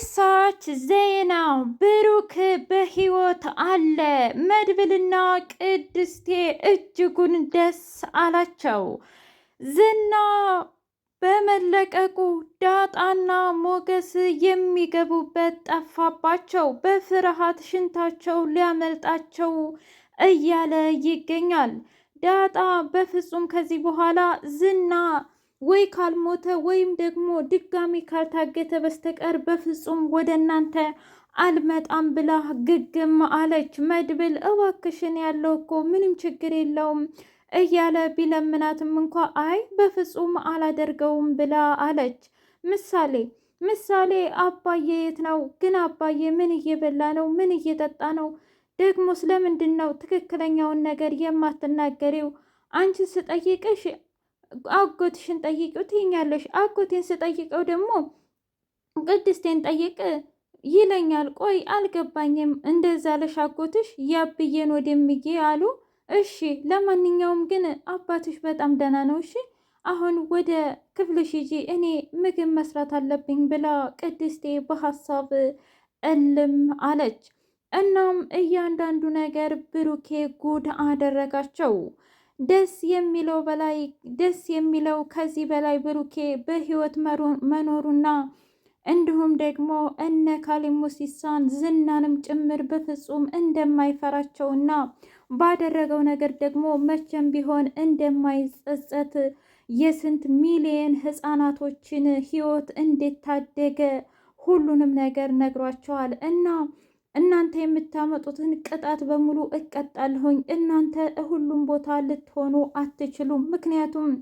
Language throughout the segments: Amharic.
አስደሳች ዜና! ብሩክ በህይወት አለ። መድብልና ቅድስቴ እጅጉን ደስ አላቸው። ዝና በመለቀቁ ዳጣና ሞገስ የሚገቡበት ጠፋባቸው። በፍርሃት ሽንታቸው ሊያመልጣቸው እያለ ይገኛል። ዳጣ በፍጹም ከዚህ በኋላ ዝና ወይ ካልሞተ ወይም ደግሞ ድጋሚ ካልታገተ በስተቀር በፍጹም ወደ እናንተ አልመጣም ብላ ግግም አለች። መድብል እባክሽን ያለው እኮ ምንም ችግር የለውም እያለ ቢለምናትም እንኳ አይ በፍጹም አላደርገውም ብላ አለች። ምሳሌ አባዬ የት ነው ግን? አባዬ ምን እየበላ ነው? ምን እየጠጣ ነው? ደግሞ ስለምንድን ነው ትክክለኛውን ነገር የማትናገሪው? አንቺን ስጠይቅሽ አጎትሽን ጠይቂው ትይኛለሽ። አጎቴን ስጠይቀው ደግሞ ቅድስቴን ጠይቅ ይለኛል። ቆይ አልገባኝም። እንደዛ ለሽ አጎትሽ ያብዬን ወደምዬ አሉ። እሺ ለማንኛውም ግን አባትሽ በጣም ደህና ነው። እሺ አሁን ወደ ክፍልሽ ሂጂ፣ እኔ ምግብ መስራት አለብኝ ብላ ቅድስቴ በሀሳብ እልም አለች። እናም እያንዳንዱ ነገር ብሩኬ ጉድ አደረጋቸው። ደስ የሚለው ከዚህ በላይ ብሩኬ በህይወት መኖሩና እንዲሁም ደግሞ እነ ካሌብ ሙሲሳን ዝናንም ጭምር በፍጹም እንደማይፈራቸውና ባደረገው ነገር ደግሞ መቼም ቢሆን እንደማይጸጸት የስንት ሚሊየን ህፃናቶችን ህይወት እንዴት ሁሉንም ነገር ነግሯቸዋል። እና እናንተ የምታመጡትን ቅጣት በሙሉ እቀጣለሁኝ። እናንተ ሁሉም ቦታ ልትሆኑ አትችሉም። ምክንያቱም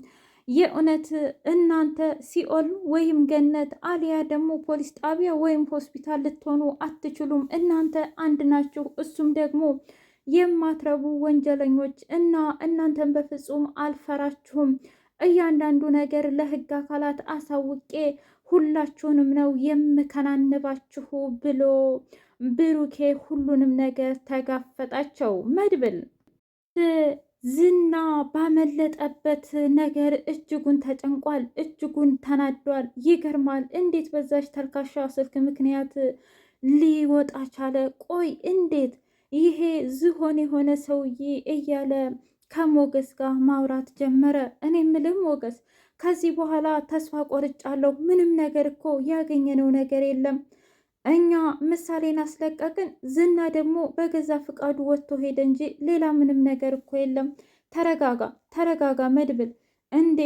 የእውነት እናንተ ሲኦል ወይም ገነት አሊያ ደግሞ ፖሊስ ጣቢያ ወይም ሆስፒታል ልትሆኑ አትችሉም። እናንተ አንድ ናችሁ። እሱም ደግሞ የማትረቡ ወንጀለኞች እና እናንተን በፍጹም አልፈራችሁም። እያንዳንዱ ነገር ለህግ አካላት አሳውቄ ሁላችሁንም ነው የምከናንባችሁ ብሎ ብሩኬ ሁሉንም ነገር ተጋፈጣቸው። መድብል ዝና ባመለጠበት ነገር እጅጉን ተጨንቋል፣ እጅጉን ተናዷል። ይገርማል፣ እንዴት በዛች ተልካሻ ስልክ ምክንያት ሊወጣ ቻለ? ቆይ እንዴት ይሄ ዝሆን የሆነ ሰውዬ እያለ ከሞገስ ጋር ማውራት ጀመረ። እኔ ምልም ሞገስ ከዚህ በኋላ ተስፋ ቆርጫለሁ። ምንም ነገር እኮ ያገኘነው ነገር የለም። እኛ ምሳሌን አስለቀቅን፣ ዝና ደግሞ በገዛ ፍቃዱ ወጥቶ ሄደ እንጂ ሌላ ምንም ነገር እኮ የለም። ተረጋጋ መድብል። እንዴ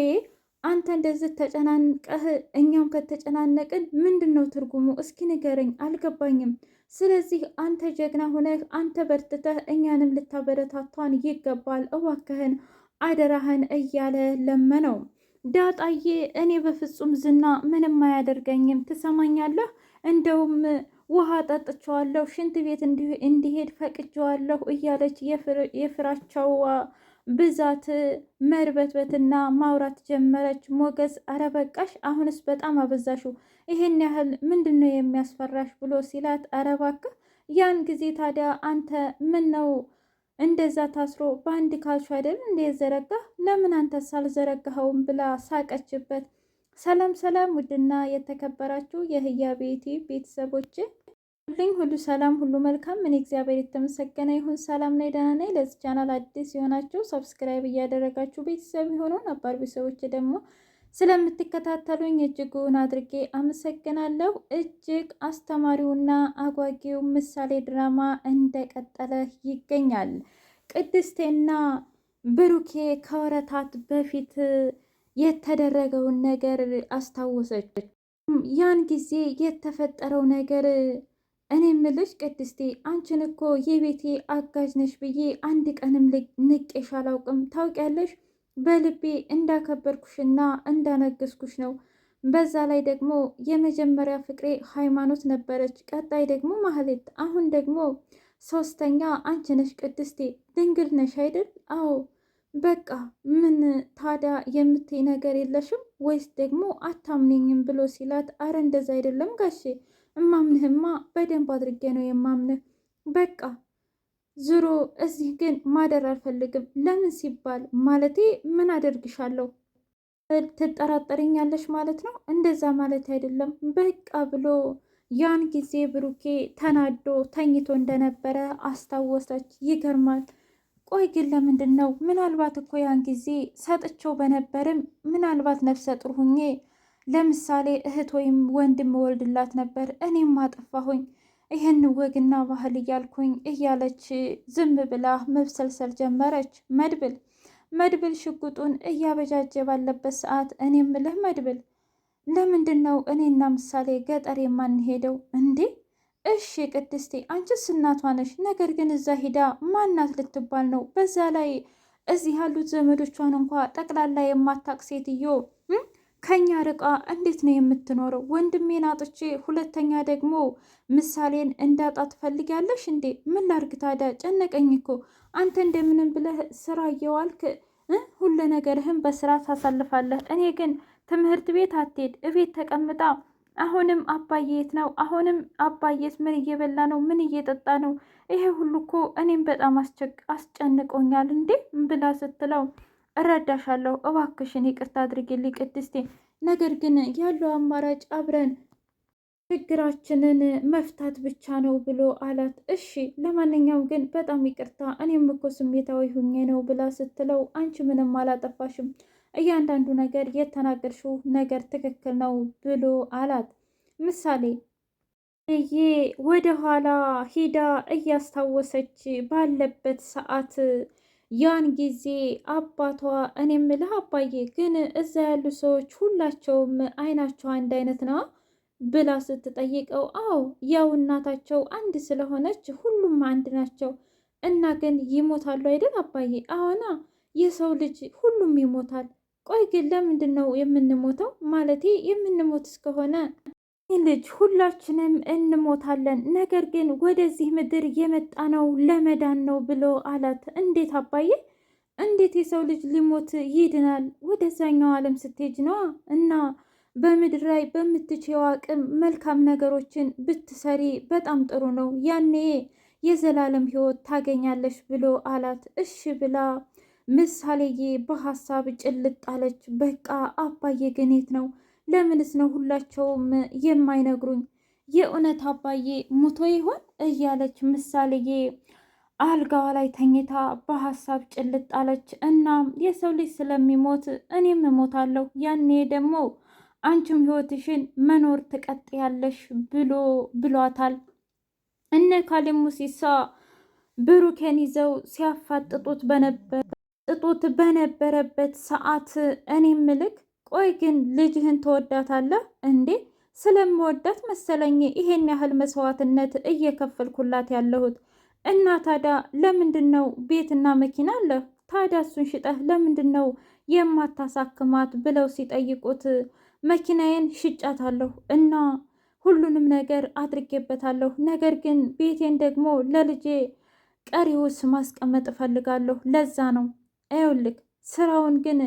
አንተ እንደዚህ ተጨናንቀህ እኛም ከተጨናነቅን ምንድን ነው ትርጉሙ? እስኪ ንገረኝ፣ አልገባኝም። ስለዚህ አንተ ጀግና ሆነህ አንተ በርትተህ እኛንም ልታበረታቷን ይገባል፣ እባክህን አደራህን እያለ ለመነው። ዳጣዬ እኔ በፍጹም ዝና ምንም አያደርገኝም፣ ትሰማኛለህ? እንደውም ውሃ ጠጥቼዋለሁ፣ ሽንት ቤት እንዲሄድ ፈቅጄዋለሁ እያለች የፍራቸው ብዛት መርበትበትና ማውራት ጀመረች። ሞገስ አረ በቃሽ፣ አሁንስ በጣም አበዛሹ፣ ይሄን ያህል ምንድን ነው የሚያስፈራሽ ብሎ ሲላት፣ አረ እባክህ ያን ጊዜ ታዲያ አንተ ምን ነው እንደዛ ታስሮ በአንድ ካልሹ አይደል እንደ ዘረጋ ለምን አንተስ አልዘረጋኸውም ብላ ሳቀችበት። ሰላም ውድና የተከበራችሁ የህያ ቤቴ ቤተሰቦች ሁሉ ሰላም ሁሉ መልካም። እኔ እግዚአብሔር የተመሰገነ ይሁን ሰላም ነኝ፣ ደህና ነኝ። ለዚህ ቻናል አዲስ የሆናችሁ ሰብስክራይብ እያደረጋችሁ ቤተሰብ የሆኑ ነባር ቤተሰቦች ደግሞ ስለምትከታተሉኝ እጅጉን አድርጌ አመሰግናለሁ። እጅግ አስተማሪውና አጓጊው ምሳሌ ድራማ እንደቀጠለ ይገኛል። ቅድስቴና ብሩኬ ከወረታት በፊት የተደረገውን ነገር አስታወሰች። ያን ጊዜ የተፈጠረው ነገር እኔ ምልሽ ቅድስቴ፣ አንቺን እኮ የቤቴ አጋዥ ነሽ ብዬ አንድ ቀንም ንቄሽ አላውቅም። ታውቂያለሽ በልቤ እንዳከበርኩሽና እንዳነገስኩሽ ነው። በዛ ላይ ደግሞ የመጀመሪያ ፍቅሬ ሃይማኖት ነበረች፣ ቀጣይ ደግሞ ማህሌት፣ አሁን ደግሞ ሶስተኛ አንቺ ነሽ ቅድስቴ። ድንግል ነሽ አይደል? አዎ በቃ ምን ታዲያ የምትይ ነገር የለሽም ወይስ ደግሞ አታምነኝም ብሎ ሲላት፣ አረ እንደዛ አይደለም ጋሼ፣ እማምንህማ በደንብ አድርጌ ነው የማምንህ። በቃ ዙሮ እዚህ ግን ማደር አልፈልግም። ለምን ሲባል ማለቴ ምን አደርግሻለሁ? ትጠራጠርኛለሽ ማለት ነው? እንደዛ ማለት አይደለም በቃ ብሎ ያን ጊዜ ብሩኬ ተናዶ ተኝቶ እንደነበረ አስታወሰች። ይገርማል። ቆይ ግን ለምንድን ነው? ምናልባት እኮ ያን ጊዜ ሰጥቼው በነበርም ምናልባት ነፍሰ ጡር ሁኜ ለምሳሌ እህት ወይም ወንድም ወልድላት ነበር፣ እኔም አጠፋሁኝ ይህን ወግና ባህል እያልኩኝ እያለች ዝም ብላ መብሰልሰል ጀመረች። መድብል ሽጉጡን እያበጃጀ ባለበት ሰዓት እኔ ምልህ መድብል፣ ለምንድን ነው እኔና ምሳሌ ገጠር የማንሄደው እንዴ? እሺ ቅድስቴ አንቺስ እናቷ ነሽ፣ ነገር ግን እዛ ሂዳ ማናት ልትባል ነው? በዛ ላይ እዚህ ያሉት ዘመዶቿን እንኳ ጠቅላላ የማታቅ ሴትዮ ከኛ ርቃ እንዴት ነው የምትኖረው? ወንድሜን አጥቼ ሁለተኛ ደግሞ ምሳሌን እንዳጣ ትፈልጊያለሽ እንዴ? ምን ላርግ ታዲያ? ጨነቀኝ እኮ። አንተ እንደምንም ብለህ ስራ እየዋልክ ሁሉ ነገርህን በስራ ታሳልፋለህ። እኔ ግን ትምህርት ቤት አትሄድ፣ እቤት ተቀምጣ አሁንም አባዬ የት ነው? አሁንም አባዬስ ምን እየበላ ነው? ምን እየጠጣ ነው? ይሄ ሁሉ እኮ እኔም በጣም አስጨንቆኛል እንዴ ብላ ስትለው እረዳሻለሁ፣ እባክሽን ይቅርታ አድርጌልኝ ቅድስቴ፣ ነገር ግን ያለው አማራጭ አብረን ችግራችንን መፍታት ብቻ ነው ብሎ አላት። እሺ ለማንኛውም ግን በጣም ይቅርታ፣ እኔም እኮ ስሜታዊ ሁኜ ነው ብላ ስትለው አንቺ ምንም አላጠፋሽም፣ እያንዳንዱ ነገር የተናገርሽው ነገር ትክክል ነው ብሎ አላት። ምሳሌ ወደ ኋላ ሂዳ እያስታወሰች ባለበት ሰዓት ያን ጊዜ አባቷ እኔ ምልህ አባዬ ግን እዛ ያሉ ሰዎች ሁላቸውም አይናቸው አንድ አይነት ነው ብላ ስትጠይቀው፣ አዎ ያው እናታቸው አንድ ስለሆነች ሁሉም አንድ ናቸው። እና ግን ይሞታሉ አይደል አባዬ? አዎና የሰው ልጅ ሁሉም ይሞታል። ቆይ ግን ለምንድን ነው የምንሞተው? ማለቴ የምንሞት እስከሆነ ልጅ ሁላችንም እንሞታለን። ነገር ግን ወደዚህ ምድር የመጣ ነው ለመዳን ነው ብሎ አላት። እንዴት አባዬ? እንዴት የሰው ልጅ ሊሞት ይድናል? ወደዛኛው ዓለም ስትሄጅ ነዋ። እና በምድር ላይ በምትችይው አቅም መልካም ነገሮችን ብትሰሪ በጣም ጥሩ ነው፣ ያኔ የዘላለም ሕይወት ታገኛለሽ ብሎ አላት። እሺ ብላ ምሳሌዬ በሀሳብ ጭልጥ አለች። በቃ አባዬ ግን የት ነው? ለምንስ ነው ሁላቸውም የማይነግሩኝ? የእውነት አባዬ ሙቶ ይሆን እያለች ምሳሌዬ አልጋዋ ላይ ተኝታ በሀሳብ ጭልጥ አለች። እናም የሰው ልጅ ስለሚሞት እኔም እሞታለሁ፣ ያኔ ደግሞ አንቺም ህይወትሽን መኖር ትቀጥያለሽ ብሏታል። እነ ካሌብ ሙሲሳ ብሩኬን ይዘው ሲያፋጥጡት በነበረበት ሰዓት እኔ ምልክ ቆይ ግን ልጅህን ትወዳታለህ እንዴ? ስለምወዳት መሰለኝ ይሄን ያህል መስዋዕትነት እየከፈልኩላት ያለሁት። እና ታዲያ ለምንድን ነው ቤትና መኪና አለህ? ታዲያ እሱን ሽጠህ ለምንድን ነው የማታሳክማት ብለው ሲጠይቁት መኪናዬን ሽጫታለሁ እና ሁሉንም ነገር አድርጌበታለሁ። ነገር ግን ቤቴን ደግሞ ለልጄ ቀሪውስ ማስቀመጥ እፈልጋለሁ። ለዛ ነው ይኸውልህ፣ ስራውን ግን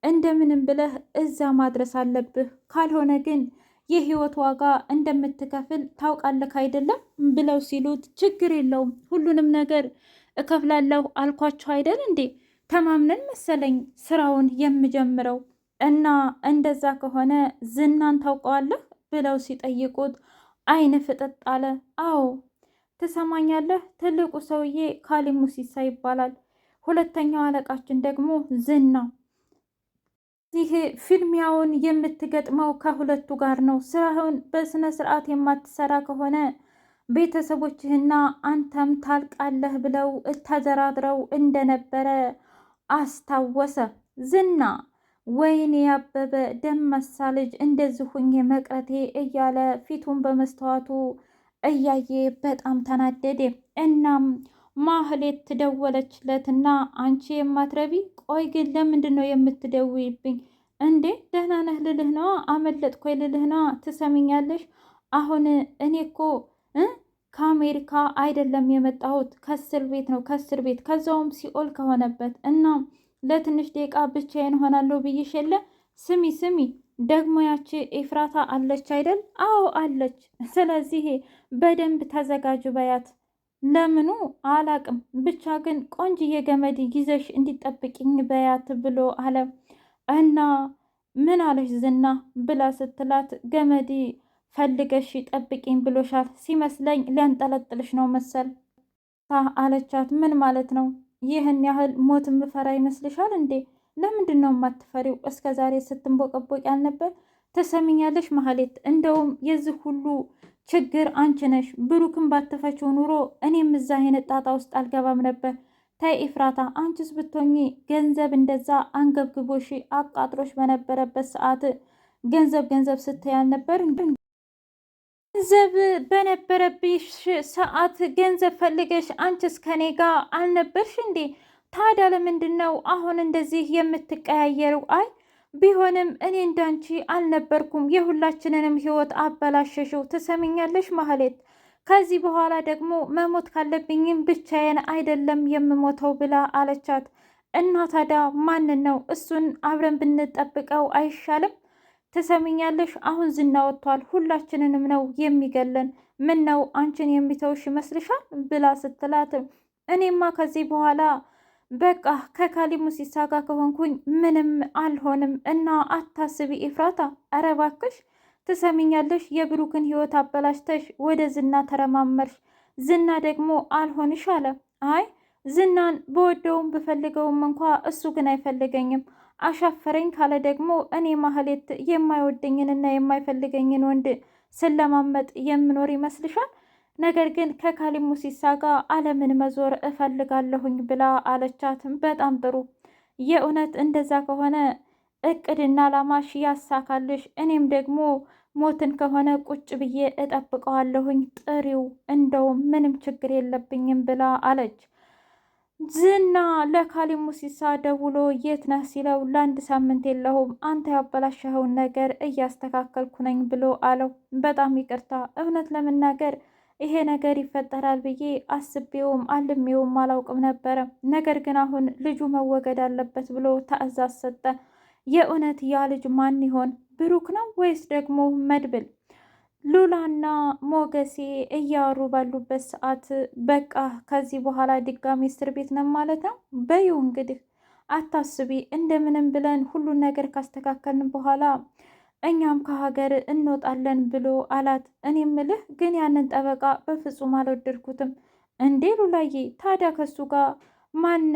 እንደምንም ብለህ እዛ ማድረስ አለብህ። ካልሆነ ግን የህይወት ዋጋ እንደምትከፍል ታውቃለህ አይደለም ብለው ሲሉት ችግር የለውም ሁሉንም ነገር እከፍላለሁ አልኳቸው አይደል እንዴ? ተማምነን መሰለኝ ስራውን የምጀምረው እና እንደዛ ከሆነ ዝናን ታውቀዋለህ ብለው ሲጠይቁት አይን ፍጥጥ አለ። አዎ ትሰማኛለህ፣ ትልቁ ሰውዬ ካሌብ ሙሲሳ ይባላል። ሁለተኛው አለቃችን ደግሞ ዝና። ይህ ፊልሚያውን የምትገጥመው ከሁለቱ ጋር ነው። ስራውን በስነ ስርዓት የማትሰራ ከሆነ ቤተሰቦችህና አንተም ታልቃለህ ብለው ተደራድረው እንደነበረ አስታወሰ ዝና። ወይኔ ያበበ ደመሳ ልጅ እንደዚህ ሁኜ መቅረቴ እያለ ፊቱን በመስተዋቱ እያየ በጣም ተናደደ። እናም ማህሌት ትደወለችለትና አንቺ የማትረቢ ቆይ ግን ለምንድን ነው የምትደውይብኝ እንዴ? ደህና ነህ ልልህ ነዋ፣ አመለጥኩ ልልህ ነዋ። ትሰሚኛለሽ? አሁን እኔ እኮ ከአሜሪካ አይደለም የመጣሁት ከእስር ቤት ነው፣ ከእስር ቤት ከዛውም ሲኦል ከሆነበት እና ለትንሽ ደቂቃ ብቻዬን ሆናለሁ ብዬሽ የለ። ስሚ ደግሞ ያቺ ኤፍራታ አለች አይደል? አዎ አለች። ስለዚህ በደንብ ተዘጋጁ በያት። ለምኑ አላቅም፣ ብቻ ግን ቆንጅዬ ገመድ ይዘሽ እንዲጠብቅኝ በያት ብሎ አለ። እና ምን አለሽ ዝና ብላ ስትላት ገመድ ፈልገሽ ጠብቂኝ ብሎሻል ሲመስለኝ ሊያንጠለጥልሽ ነው መሰል አለቻት። ምን ማለት ነው? ይህን ያህል ሞት ምፈራ ይመስልሻል እንዴ? ለምንድን ነው የማትፈሪው? እስከ ዛሬ ስትንቦቀቦቅ ያልነበር? ትሰሚኛለሽ ማህሌት፣ እንደውም የዚህ ሁሉ ችግር አንቺ ነሽ። ብሩክን ባትፈችው ኑሮ እኔም እዛ አይነት ጣጣ ውስጥ አልገባም ነበር። ተይ ኢፍራታ፣ አንቺስ ብትሆኚ ገንዘብ እንደዛ አንገብግቦሽ አቃጥሮሽ በነበረበት ሰዓት ገንዘብ ገንዘብ ስትይ አልነበር? ገንዘብ በነበረብሽ ሰዓት ገንዘብ ፈልገሽ አንቺስ ከኔ ጋር አልነበርሽ እንዴ? ታዲያ ለምንድን ነው አሁን እንደዚህ የምትቀያየረው? አይ ቢሆንም እኔ እንዳንቺ አልነበርኩም። የሁላችንንም ህይወት አበላሸሽው። ትሰሚኛለሽ ማህሌት? ከዚህ በኋላ ደግሞ መሞት ካለብኝም ብቻዬን አይደለም የምሞተው ብላ አለቻት። እና ታዲያ ማንን ነው? እሱን አብረን ብንጠብቀው አይሻልም? ትሰሚኛለሽ? አሁን ዝና ወጥቷል። ሁላችንንም ነው የሚገለን። ምን ነው አንቺን የሚተውሽ ይመስልሻል? ብላ ስትላት እኔማ ከዚህ በኋላ በቃ ከካሊብ ሙሲሳ ጋር ከሆንኩኝ ምንም አልሆንም እና አታስቢ ኢፍራታ። ኧረ እባክሽ ትሰሚኛለሽ? የብሩክን ህይወት አበላሽተሽ ወደ ዝና ተረማመርሽ። ዝና ደግሞ አልሆንሽ አለ። አይ ዝናን በወደውም ብፈልገውም እንኳ እሱ ግን አይፈልገኝም። አሻፈረኝ ካለ ደግሞ እኔ ማህሌት የማይወደኝንና የማይፈልገኝን ወንድ ስለማመጥ የምኖር ይመስልሻል? ነገር ግን ከካሊብ ሙሲሳ ጋር ዓለምን መዞር እፈልጋለሁኝ ብላ አለቻትም። በጣም ጥሩ፣ የእውነት እንደዛ ከሆነ እቅድና አላማሽ ያሳካልሽ። እኔም ደግሞ ሞትን ከሆነ ቁጭ ብዬ እጠብቀዋለሁኝ። ጥሪው እንደውም ምንም ችግር የለብኝም ብላ አለች። ዝና ለካሊብ ሙሲሳ ደውሎ የት ነህ ሲለው ለአንድ ሳምንት የለሁም፣ አንተ ያበላሸኸውን ነገር እያስተካከልኩ ነኝ ብሎ አለው። በጣም ይቅርታ፣ እውነት ለመናገር ይሄ ነገር ይፈጠራል ብዬ አስቤውም አልሜውም አላውቅም ነበረ። ነገር ግን አሁን ልጁ መወገድ አለበት ብሎ ትዕዛዝ ሰጠ። የእውነት ያ ልጅ ማን ይሆን? ብሩክ ነው ወይስ ደግሞ መድብል? ሉላና ሞገሴ እያወሩ ባሉበት ሰዓት በቃ ከዚህ በኋላ ድጋሚ እስር ቤት ነው ማለት ነው። በይው እንግዲህ አታስቢ፣ እንደምንም ብለን ሁሉን ነገር ካስተካከልን በኋላ እኛም ከሀገር እንወጣለን ብሎ አላት። እኔ ምልህ ግን ያንን ጠበቃ በፍጹም አልወደድኩትም። እንዴ ሉላዬ፣ ታዲያ ከሱ ጋር ማን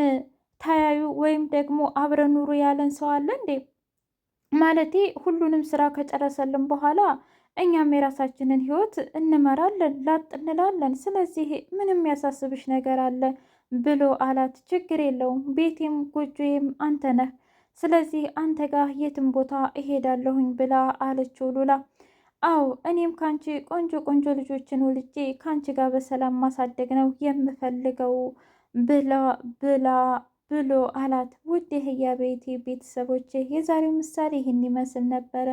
ተያዩ ወይም ደግሞ አብረ ኑሩ ያለን ሰው አለ እንዴ? ማለቴ ሁሉንም ስራ ከጨረሰልን በኋላ እኛም የራሳችንን ህይወት እንመራለን፣ ላጥ እንላለን። ስለዚህ ምንም ያሳስብሽ ነገር አለ ብሎ አላት። ችግር የለውም፣ ቤቴም ጎጆዬም አንተ ነህ። ስለዚህ አንተ ጋር የትም ቦታ እሄዳለሁኝ ብላ አለችው ሉላ። አዎ እኔም ካንቺ ቆንጆ ቆንጆ ልጆችን ወልጄ ካንቺ ጋር በሰላም ማሳደግ ነው የምፈልገው ብሎ አላት። ውድ የህያ ቤቴ ቤተሰቦቼ የዛሬው ምሳሌ ይህን ይመስል ነበረ።